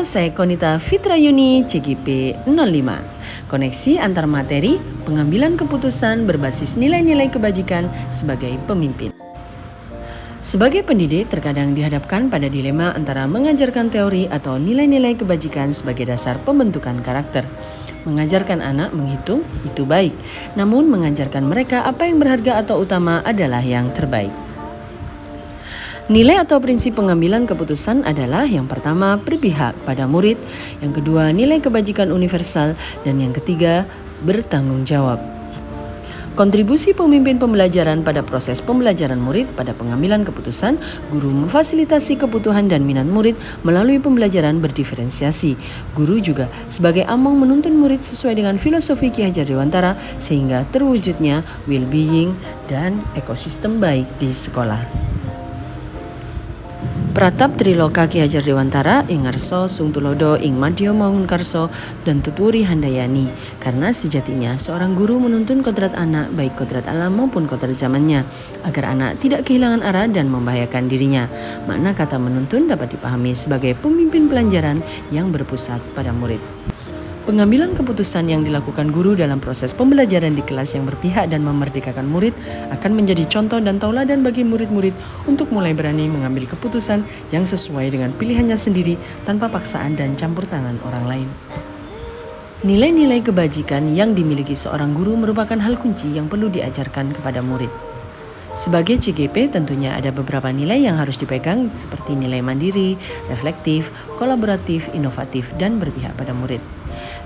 Halo, saya Konita Fitrayuni, CGP 05. Koneksi antar materi, pengambilan keputusan berbasis nilai-nilai kebajikan sebagai pemimpin. Sebagai pendidik, terkadang dihadapkan pada dilema antara mengajarkan teori atau nilai-nilai kebajikan sebagai dasar pembentukan karakter. Mengajarkan anak menghitung itu baik, namun mengajarkan mereka apa yang berharga atau utama adalah yang terbaik. Nilai atau prinsip pengambilan keputusan adalah yang pertama berpihak pada murid, yang kedua nilai kebajikan universal, dan yang ketiga bertanggung jawab. Kontribusi pemimpin pembelajaran pada proses pembelajaran murid pada pengambilan keputusan, guru memfasilitasi kebutuhan dan minat murid melalui pembelajaran berdiferensiasi. Guru juga sebagai among menuntun murid sesuai dengan filosofi Ki Hajar Dewantara sehingga terwujudnya well-being dan ekosistem baik di sekolah. Pratap Triloka Ki Hajar Dewantara ing ngarsa Sung Tulodo ing Madya Mangunkarso dan Tutwuri Handayani, karena sejatinya seorang guru menuntun kodrat anak baik kodrat alam maupun kodrat zamannya agar anak tidak kehilangan arah dan membahayakan dirinya. Makna kata menuntun dapat dipahami sebagai pemimpin pelajaran yang berpusat pada murid. Pengambilan keputusan yang dilakukan guru dalam proses pembelajaran di kelas yang berpihak dan memerdekakan murid akan menjadi contoh dan tauladan bagi murid-murid untuk mulai berani mengambil keputusan yang sesuai dengan pilihannya sendiri tanpa paksaan dan campur tangan orang lain. Nilai-nilai kebajikan yang dimiliki seorang guru merupakan hal kunci yang perlu diajarkan kepada murid. Sebagai CGP tentunya ada beberapa nilai yang harus dipegang seperti nilai mandiri, reflektif, kolaboratif, inovatif, dan berpihak pada murid.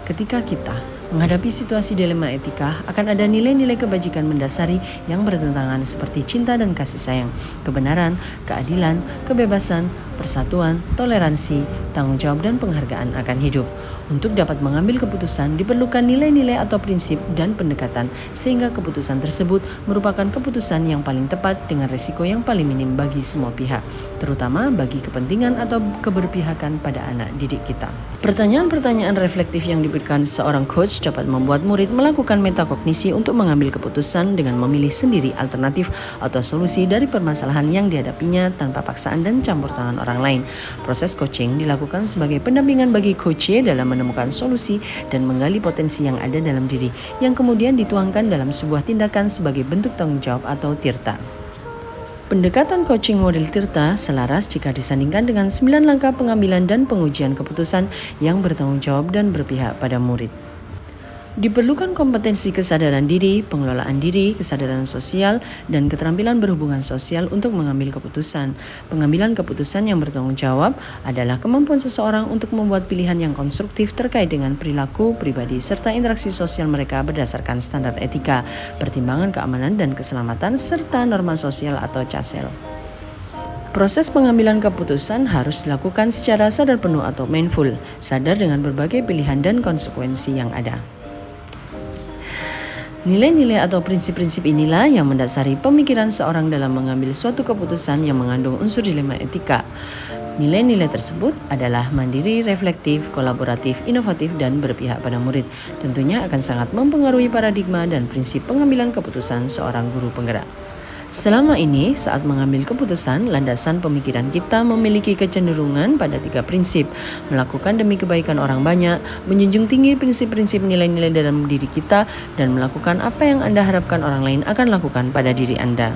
Ketika kita menghadapi situasi dilema etika, akan ada nilai-nilai kebajikan mendasari yang bertentangan seperti cinta dan kasih sayang, kebenaran, keadilan, kebebasan, persatuan, toleransi, tanggung jawab, dan penghargaan akan hidup. Untuk dapat mengambil keputusan diperlukan nilai-nilai atau prinsip dan pendekatan sehingga keputusan tersebut merupakan keputusan yang paling tepat dengan risiko yang paling minim bagi semua pihak, terutama bagi kepentingan atau keberpihakan pada anak didik kita. Pertanyaan-pertanyaan reflektif yang diberikan seorang coach dapat membuat murid melakukan metakognisi untuk mengambil keputusan dengan memilih sendiri alternatif atau solusi dari permasalahan yang dihadapinya tanpa paksaan dan campur tangan orang lain. Proses coaching dilakukan sebagai pendampingan bagi coach dalam menemukan solusi dan menggali potensi yang ada dalam diri, yang kemudian dituangkan dalam sebuah tindakan sebagai bentuk tanggung jawab atau tirta. Pendekatan coaching model tirta selaras jika disandingkan dengan 9 langkah pengambilan dan pengujian keputusan yang bertanggung jawab dan berpihak pada murid. Diperlukan kompetensi kesadaran diri, pengelolaan diri, kesadaran sosial, dan keterampilan berhubungan sosial untuk mengambil keputusan. Pengambilan keputusan yang bertanggung jawab adalah kemampuan seseorang untuk membuat pilihan yang konstruktif terkait dengan perilaku pribadi serta interaksi sosial mereka berdasarkan standar etika, pertimbangan keamanan dan keselamatan, serta norma sosial atau CASEL. Proses pengambilan keputusan harus dilakukan secara sadar penuh atau mindful, sadar dengan berbagai pilihan dan konsekuensi yang ada. Nilai-nilai atau prinsip-prinsip inilah yang mendasari pemikiran seorang dalam mengambil suatu keputusan yang mengandung unsur dilema etika. Nilai-nilai tersebut adalah mandiri, reflektif, kolaboratif, inovatif, dan berpihak pada murid. Tentunya akan sangat mempengaruhi paradigma dan prinsip pengambilan keputusan seorang guru penggerak. Selama ini, saat mengambil keputusan, landasan pemikiran kita memiliki kecenderungan pada 3 prinsip: melakukan demi kebaikan orang banyak, menjunjung tinggi prinsip-prinsip nilai-nilai dalam diri kita, dan melakukan apa yang Anda harapkan orang lain akan lakukan pada diri Anda.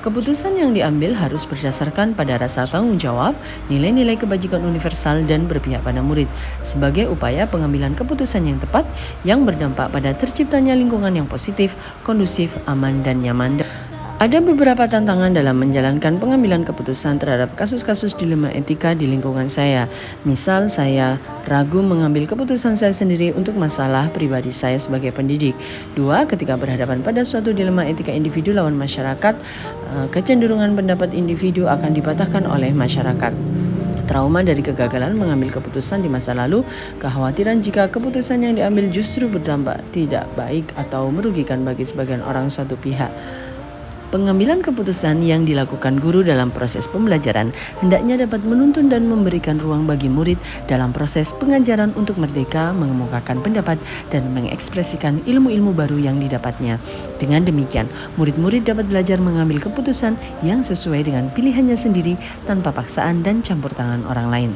Keputusan yang diambil harus berdasarkan pada rasa tanggung jawab, nilai-nilai kebajikan universal, dan berpihak pada murid sebagai upaya pengambilan keputusan yang tepat yang berdampak pada terciptanya lingkungan yang positif, kondusif, aman, dan nyaman. Ada beberapa tantangan dalam menjalankan pengambilan keputusan terhadap kasus-kasus dilema etika di lingkungan saya. Misal, saya ragu mengambil keputusan saya sendiri untuk masalah pribadi saya sebagai pendidik. 2. Ketika berhadapan pada suatu dilema etika individu lawan masyarakat, kecenderungan pendapat individu akan dipatahkan oleh masyarakat. Trauma dari kegagalan mengambil keputusan di masa lalu, kekhawatiran jika keputusan yang diambil justru berdampak tidak baik atau merugikan bagi sebagian orang suatu pihak. Pengambilan keputusan yang dilakukan guru dalam proses pembelajaran hendaknya dapat menuntun dan memberikan ruang bagi murid dalam proses pengajaran untuk merdeka mengemukakan pendapat dan mengekspresikan ilmu-ilmu baru yang didapatnya. Dengan demikian, murid-murid dapat belajar mengambil keputusan yang sesuai dengan pilihannya sendiri tanpa paksaan dan campur tangan orang lain.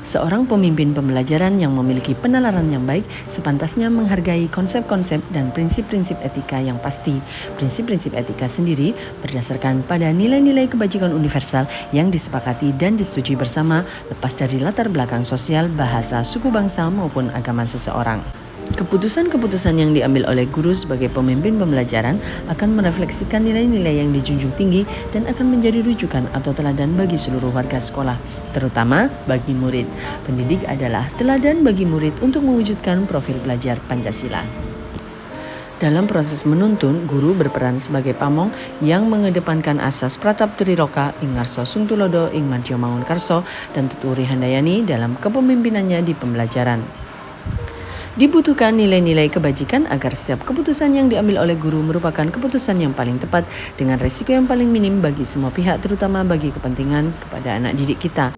Seorang pemimpin pembelajaran yang memiliki penalaran yang baik sepantasnya menghargai konsep-konsep dan prinsip-prinsip etika yang pasti. Prinsip-prinsip etika sendiri berdasarkan pada nilai-nilai kebajikan universal yang disepakati dan disetujui bersama, lepas dari latar belakang sosial, bahasa, suku bangsa maupun agama seseorang. Keputusan-keputusan yang diambil oleh guru sebagai pemimpin pembelajaran akan merefleksikan nilai-nilai yang dijunjung tinggi dan akan menjadi rujukan atau teladan bagi seluruh warga sekolah, terutama bagi murid. Pendidik adalah teladan bagi murid untuk mewujudkan profil belajar Pancasila. Dalam proses menuntun, guru berperan sebagai pamong yang mengedepankan asas Pratap Triloka ing ngarsa sungtulodo ing madya mangunkarso dan tuturi handayani dalam kepemimpinannya di pembelajaran. Dibutuhkan nilai-nilai kebajikan agar setiap keputusan yang diambil oleh guru merupakan keputusan yang paling tepat dengan risiko yang paling minim bagi semua pihak, terutama bagi kepentingan kepada anak didik kita.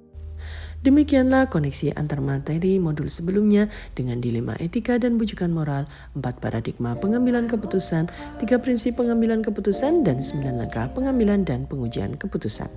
Demikianlah koneksi antar materi modul sebelumnya dengan dilema etika dan bujukan moral, 4 paradigma pengambilan keputusan, 3 prinsip pengambilan keputusan, dan 9 langkah pengambilan dan pengujian keputusan.